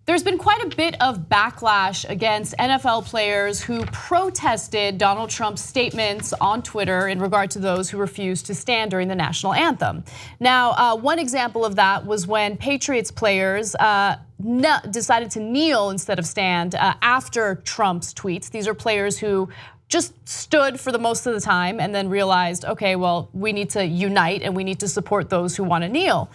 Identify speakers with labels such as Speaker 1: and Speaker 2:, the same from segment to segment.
Speaker 1: There's been quite a bit of backlash against NFL players who protested Donald Trump's statements on Twitter in regard to those who refused to stand during the national anthem. Now, one example of that was when Patriots players decided to kneel instead of stand after Trump's tweets. These are players who just stood for the most of the time and then realized, okay, well, we need to unite and we need to support those who want to kneel.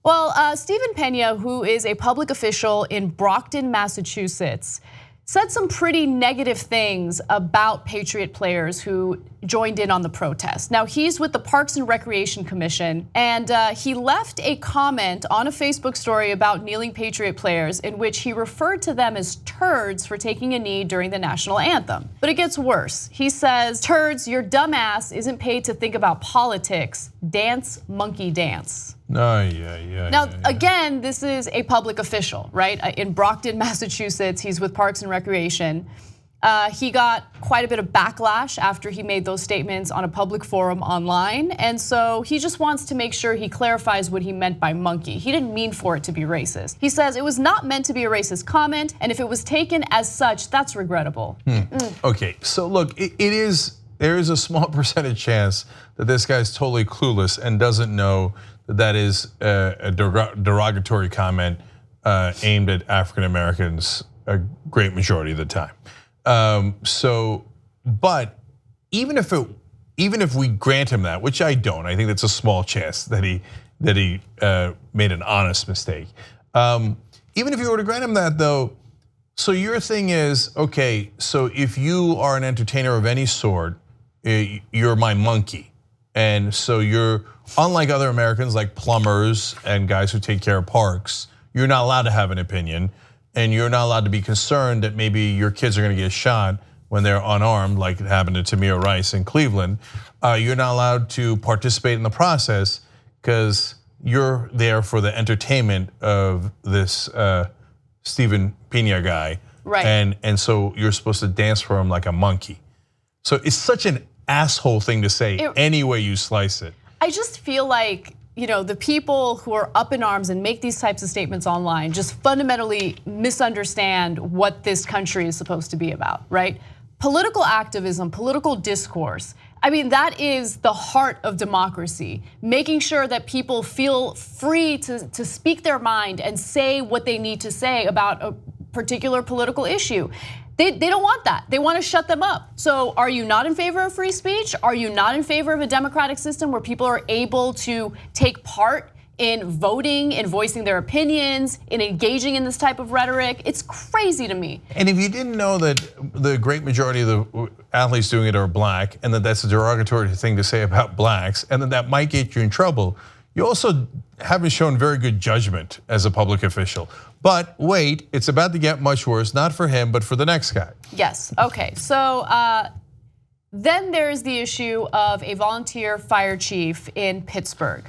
Speaker 1: Well, Stephen Pena, who is a public official in Brockton, Massachusetts, said some pretty negative things about Patriot players who joined in on the protest. Now, he's with the Parks and Recreation Commission, and he left a comment on a Facebook story about kneeling Patriot players in which he referred to them as turds for taking a knee during the national anthem. But it gets worse. He says, "Turds, your dumb ass isn't paid to think about politics. Dance, monkey dance." Now, again, this is a public official, right? In Brockton, Massachusetts, he's with Parks and Recreation. He got quite a bit of backlash after he made those statements on a public forum online. And so he just wants to make sure he clarifies what he meant by monkey. He didn't mean for it to be racist. He says it was not meant to be a racist comment, and if it was taken as such, that's regrettable.
Speaker 2: Okay, so look, there is a small percentage chance that this guy's totally clueless and doesn't know that is a derogatory comment aimed at African Americans a great majority of the time. But even if we grant him that, which I don't, I think that's a small chance that he made an honest mistake. Even if you were to grant him that, though, so your thing is, okay, so if you are an entertainer of any sort, you're my monkey. And so you're, unlike other Americans like plumbers and guys who take care of parks, you're not allowed to have an opinion, and you're not allowed to be concerned that maybe your kids are gonna get shot when they're unarmed, like it happened to Tamir Rice in Cleveland. You're not allowed to participate in the process because you're there for the entertainment of this Stephen Pena guy.
Speaker 1: Right.
Speaker 2: And so you're supposed to dance for him like a monkey. So it's such an asshole thing to say any way you slice it.
Speaker 1: I just feel like, the people who are up in arms and make these types of statements online just fundamentally misunderstand what this country is supposed to be about, right? Political activism, political discourse. I mean, that is the heart of democracy, making sure that people feel free to speak their mind and say what they need to say about a particular political issue. They don't want that. They want to shut them up. So are you not in favor of free speech? Are you not in favor of a democratic system where people are able to take part in voting, in voicing their opinions, in engaging in this type of rhetoric? It's crazy to me.
Speaker 2: And if you didn't know that the great majority of the athletes doing it are black, and that that's a derogatory thing to say about blacks, and that might get you in trouble, you also haven't shown very good judgment as a public official. But wait, it's about to get much worse, not for him, but for the next guy.
Speaker 1: Yes, okay, so then there's the issue of a volunteer fire chief in Pittsburgh.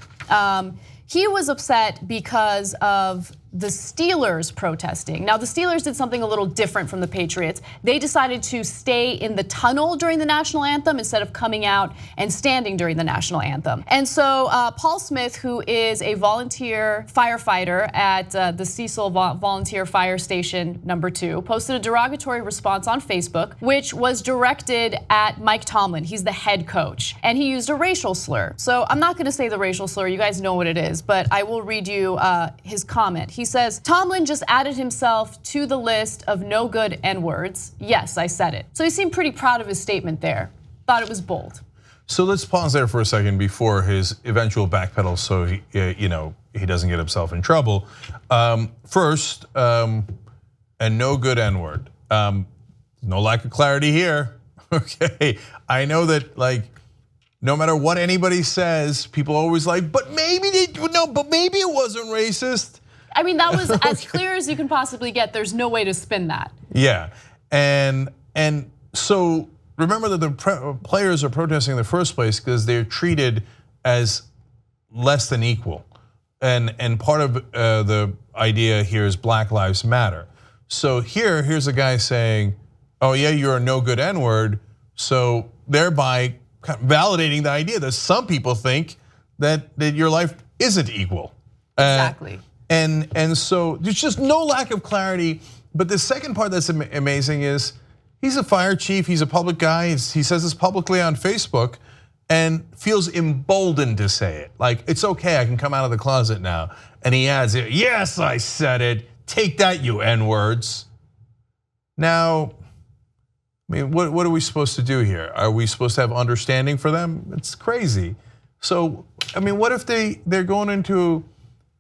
Speaker 1: He was upset because of the Steelers protesting. Now, the Steelers did something a little different from the Patriots. They decided to stay in the tunnel during the national anthem instead of coming out and standing during the national anthem. And so Paul Smith, who is a volunteer firefighter at the Cecil Volunteer Fire Station #2, posted a derogatory response on Facebook, which was directed at Mike Tomlin. He's the head coach, and he used a racial slur. So I'm not gonna say the racial slur, you guys know what it is, but I will read you his comment. He says, "Tomlin just added himself to the list of no good N-words. Yes, I said it." So he seemed pretty proud of his statement there. Thought it was bold.
Speaker 2: So let's pause there for a second before his eventual backpedal, so he doesn't get himself in trouble. First, a no good N-word. No lack of clarity here. Okay, I know that no matter what anybody says, people always but maybe it wasn't racist.
Speaker 1: I mean, that was as clear as you can possibly get. There's no way to spin that.
Speaker 2: Yeah, and so remember that the players are protesting in the first place because they're treated as less than equal, and part of the idea here is Black Lives Matter. So here's a guy saying, "Oh yeah, you're a no good N-word," so thereby validating the idea that some people think that your life isn't equal.
Speaker 1: Exactly.
Speaker 2: And so there's just no lack of clarity. But the second part that's amazing is he's a fire chief, he's a public guy, he says this publicly on Facebook and feels emboldened to say it. Like, it's okay, I can come out of the closet now. And he adds, yes, I said it, take that, you N-words. Now, I mean, what are we supposed to do here? Are we supposed to have understanding for them? It's crazy. So, I mean, what if they're going into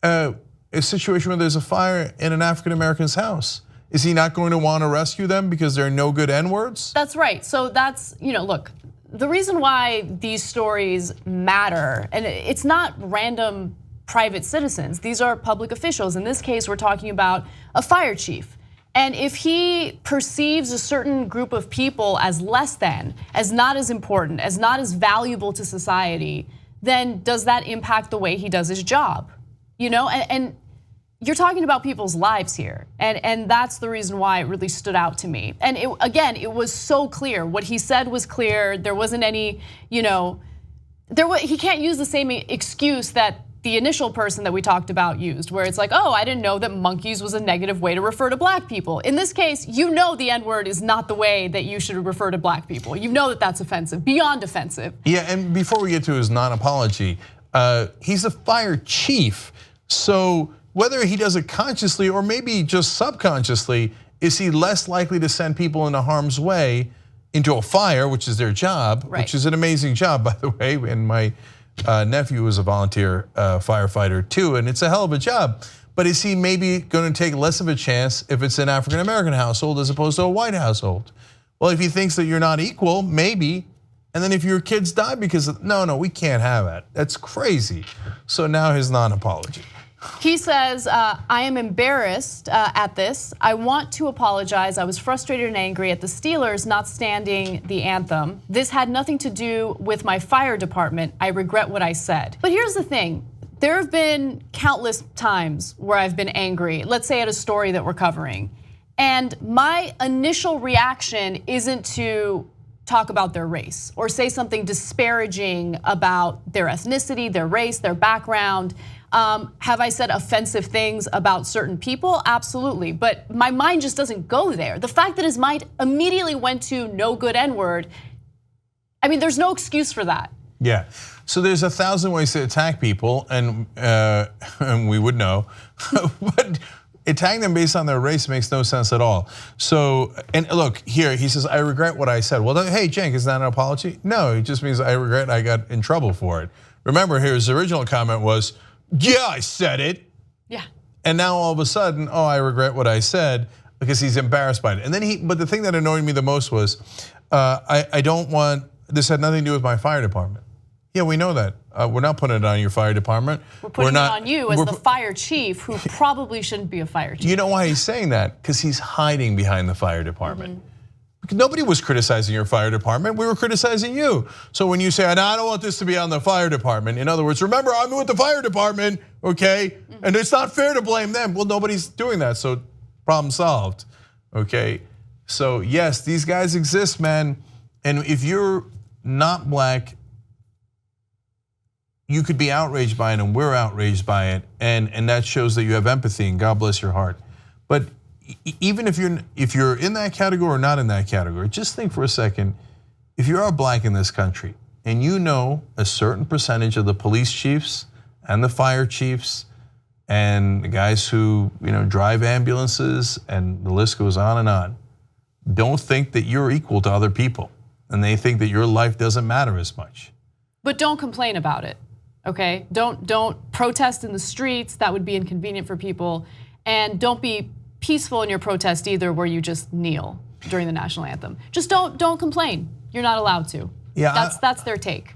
Speaker 2: a situation where there's a fire in an African American's house? Is he not going to want to rescue them because they're no good N-words?
Speaker 1: That's right. So that's, look, the reason why these stories matter, and it's not random private citizens, these are public officials. In this case, we're talking about a fire chief. And if he perceives a certain group of people as less than, as not as important, as not as valuable to society, then does that impact the way he does his job? And you're talking about people's lives here, and that's the reason why it really stood out to me. And it was so clear. What he said was clear. There wasn't any, he can't use the same excuse that the initial person that we talked about used, where it's like, oh, I didn't know that monkeys was a negative way to refer to black people. In this case, the N-word is not the way that you should refer to black people. You know that that's offensive, beyond offensive.
Speaker 2: Yeah, and before we get to his non-apology, he's a fire chief. So whether he does it consciously or maybe just subconsciously, is he less likely to send people into harm's way into a fire, which is their job,
Speaker 1: right,
Speaker 2: which is an amazing job, by the way, and my nephew was a volunteer firefighter too, and it's a hell of a job. But is he maybe going to take less of a chance if it's an African American household as opposed to a white household? Well, if he thinks that you're not equal, maybe. And then if your kids die because of, no, we can't have that. That's crazy. So now his non-apology.
Speaker 1: He says, I am embarrassed at this. I want to apologize. I was frustrated and angry at the Steelers not standing the anthem. This had nothing to do with my fire department. I regret what I said. But here's the thing. There have been countless times where I've been angry, let's say at a story that we're covering. And my initial reaction isn't to talk about their race or say something disparaging about their ethnicity, their race, their background. Have I said offensive things about certain people? Absolutely, but my mind just doesn't go there. The fact that his mind immediately went to no good N-word, I mean, there's no excuse for that.
Speaker 2: Yeah, so there's 1,000 ways to attack people, and we would know, but attacking them based on their race makes no sense at all. So, and look, here, he says, I regret what I said. Well, hey, Cenk, is that an apology? No, it just means I regret I got in trouble for it. Remember, his original comment was, yeah, I said it.
Speaker 1: Yeah.
Speaker 2: And now all of a sudden, oh, I regret what I said because he's embarrassed by it. And then but the thing that annoyed me the most was, I don't want, this had nothing to do with my fire department. Yeah, we know that. We're not putting it on your fire department.
Speaker 1: We're putting it on you as the fire chief who probably shouldn't be a fire chief.
Speaker 2: You know why he's saying that? Because he's hiding behind the fire department. Nobody was criticizing your fire department, we were criticizing you. So when you say, I don't want this to be on the fire department, in other words, remember, I'm with the fire department, okay? And it's not fair to blame them. Well, nobody's doing that, so problem solved, okay? So yes, these guys exist, man. And if you're not black, you could be outraged by it, and we're outraged by it, and that shows that you have empathy, and God bless your heart. But even if you're in that category or not in that category, just think for a second, if you are black in this country and you know a certain percentage of the police chiefs and the fire chiefs and the guys who drive ambulances, and the list goes on, don't think that you're equal to other people, and they think that your life doesn't matter as much.
Speaker 1: But don't complain about it, okay? Don't protest in the streets, that would be inconvenient for people, and don't be peaceful in your protest either, where you just kneel during the national anthem. Just don't complain. You're not allowed to. Yeah, that's their take.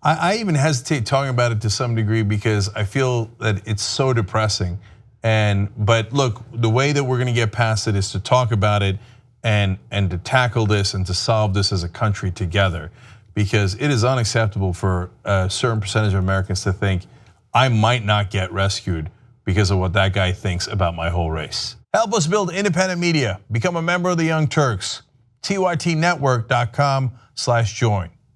Speaker 2: I even hesitate talking about it to some degree because I feel that it's so depressing. But look, the way that we're going to get past it is to talk about it and to tackle this and to solve this as a country together, because it is unacceptable for a certain percentage of Americans to think I might not get rescued because of what that guy thinks about my whole race. Help us build independent media. Become a member of the Young Turks. TYTnetwork.com/join.